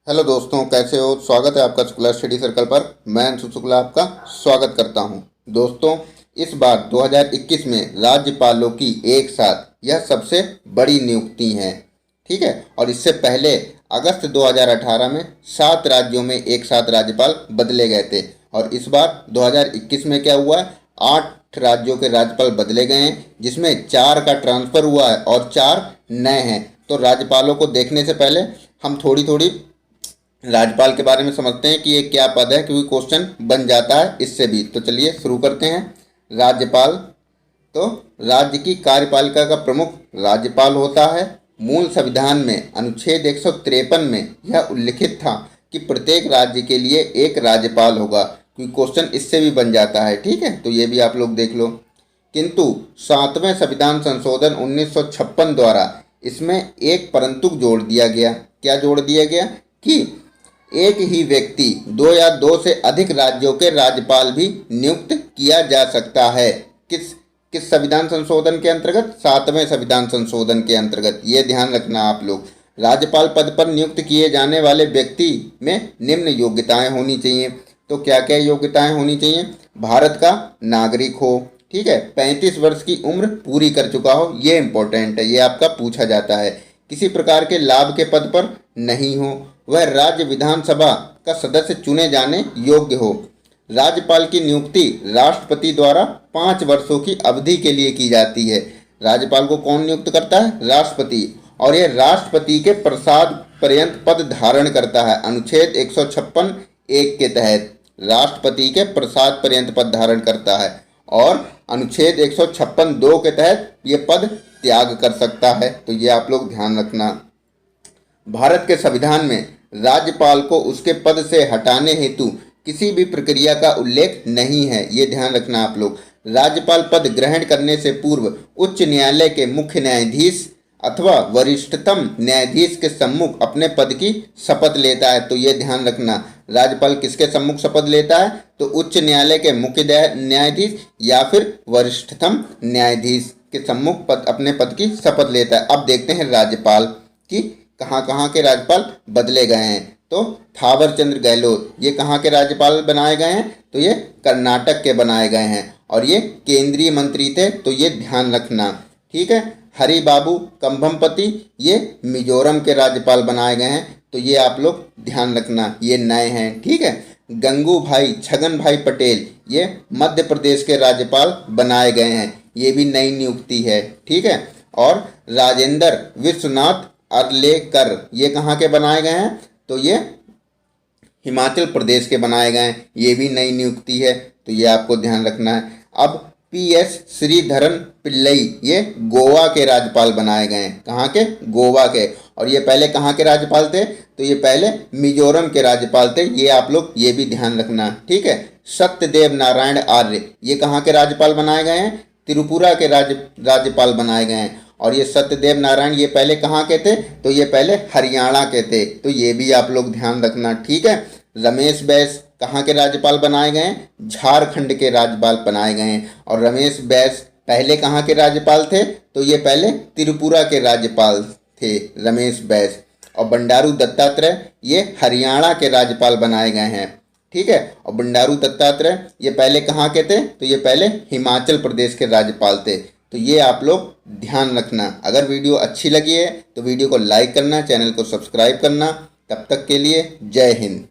Hello दोस्तों, कैसे हो। स्वागत है आपका शुक्ला स्टडी सर्कल पर। मैं अंशु शुक्ला आपका स्वागत करता हूं। दोस्तों, इस बार 2021 में राज्यपालों की एक साथ यह सबसे बड़ी नियुक्ति है। ठीक है। और इससे पहले अगस्त 2018 में 7 राज्यों में एक साथ राज्यपाल बदले गए थे। और इस बार 2021 में क्या हुआ है, 8 राज्यों के राज्यपाल बदले गए हैं, जिसमें 4 का ट्रांसफ़र हुआ है और 4 नए हैं। तो राज्यपालों को देखने से पहले हम थोड़ी थोड़ी राज्यपाल के बारे में समझते हैं कि ये क्या पद है, क्योंकि क्वेश्चन बन जाता है इससे भी। तो चलिए शुरू करते हैं। राज्यपाल, तो राज्य की कार्यपालिका का प्रमुख राज्यपाल होता है। मूल संविधान में अनुच्छेद 153 में यह उल्लिखित था कि प्रत्येक राज्य के लिए एक राज्यपाल होगा, क्योंकि क्वेश्चन इससे भी बन जाता है। ठीक है, तो ये भी आप लोग देख लो। किंतु 7वें संविधान संशोधन 1956 द्वारा इसमें एक परंतु जोड़ दिया गया। क्या जोड़ दिया गया कि एक ही व्यक्ति 2 या 2 से अधिक राज्यों के राज्यपाल भी नियुक्त किया जा सकता है। किस किस संविधान संशोधन के अंतर्गत? 7वें संविधान संशोधन के अंतर्गत। ये ध्यान रखना आप लोग। राज्यपाल पद पर नियुक्त किए जाने वाले व्यक्ति में निम्न योग्यताएं होनी चाहिए। तो क्या क्या योग्यताएं होनी चाहिए? भारत का नागरिक हो, ठीक है, 35 वर्ष की उम्र पूरी कर चुका हो, ये इंपॉर्टेंट है, ये आपका पूछा जाता है। किसी प्रकार के लाभ के पद पर नहीं हो, वह राज्य विधानसभा का सदस्य चुने जाने योग्य हो। राज्यपाल की नियुक्ति राष्ट्रपति द्वारा 5 वर्षों की अवधि के लिए की जाती है। राज्यपाल को कौन नियुक्त करता है? राष्ट्रपति। और यह राष्ट्रपति के प्रसाद पर्यंत पद धारण करता है। अनुच्छेद 156 एक के तहत राष्ट्रपति के प्रसाद पर्यंत पद धारण करता है, और अनुच्छेद 156 2 के तहत ये पद त्याग कर सकता है। तो ये आप लोग ध्यान रखना। भारत के संविधान में राज्यपाल को उसके पद से हटाने हेतु किसी भी प्रक्रिया का उल्लेख नहीं है, ये ध्यान रखना आप लोग। राज्यपाल पद ग्रहण करने से पूर्व उच्च न्यायालय के मुख्य न्यायाधीश अथवा वरिष्ठतम न्यायाधीश के सम्मुख अपने पद की शपथ लेता है। तो ये ध्यान रखना, राज्यपाल किसके सम्मुख शपथ लेता है? तो उच्च न्यायालय के मुख्य न्यायाधीश या फिर वरिष्ठतम न्यायाधीश के सम्मुख अपने पद की शपथ लेता है। अब देखते हैं राज्यपाल की कहाँ कहाँ के राज्यपाल बदले गए हैं। तो थावर चंद गहलोत, ये कहाँ के राज्यपाल बनाए गए हैं? तो ये कर्नाटक के बनाए गए हैं, और ये केंद्रीय मंत्री थे, तो ये ध्यान रखना। ठीक है। हरि बाबू कंभमपति, ये मिजोरम के राज्यपाल बनाए गए हैं, तो ये आप लोग ध्यान रखना, ये नए हैं। ठीक है। गंगू भाई छगन भाई पटेल, ये मध्य प्रदेश के राज्यपाल बनाए गए हैं, ये भी नई नियुक्ति है। ठीक है। और राजेंद्र विश्वनाथ अर्लेकर, ये कहाँ के बनाए गए हैं? तो ये हिमाचल प्रदेश के बनाए गए हैं, ये भी नई नियुक्ति है, तो ये आपको ध्यान रखना है। अब PS श्रीधरन पिल्लई, ये गोवा के राज्यपाल बनाए गए हैं। कहाँ के? गोवा के। और ये पहले कहाँ के राज्यपाल थे? तो ये पहले मिजोरम के राज्यपाल थे, ये आप लोग ये भी ध्यान रखना। ठीक है। सत्यदेव नारायण आर्य, ये कहाँ के राज्यपाल बनाए गए हैं? त्रिपुरा के राज्यपाल बनाए गए हैं। और ये सत्यदेव नारायण, ये पहले कहाँ के थे? तो ये पहले हरियाणा के थे, तो ये भी आप लोग ध्यान रखना। ठीक है। रमेश बैस कहाँ के राज्यपाल बनाए गए हैं? झारखंड के राज्यपाल बनाए गए हैं। और रमेश बैस पहले कहाँ के राज्यपाल थे? तो ये पहले त्रिपुरा के राज्यपाल थे, रमेश बैस। और बंडारू दत्तात्रेय, ये हरियाणा के राज्यपाल बनाए गए हैं। ठीक है। और बंडारू दत्तात्रेय ये पहले कहाँ के थे? तो ये पहले हिमाचल प्रदेश के राज्यपाल थे, तो ये आप लोग ध्यान रखना। अगर वीडियो अच्छी लगी है तो वीडियो को लाइक करना, चैनल को सब्सक्राइब करना। तब तक के लिए जय हिंद।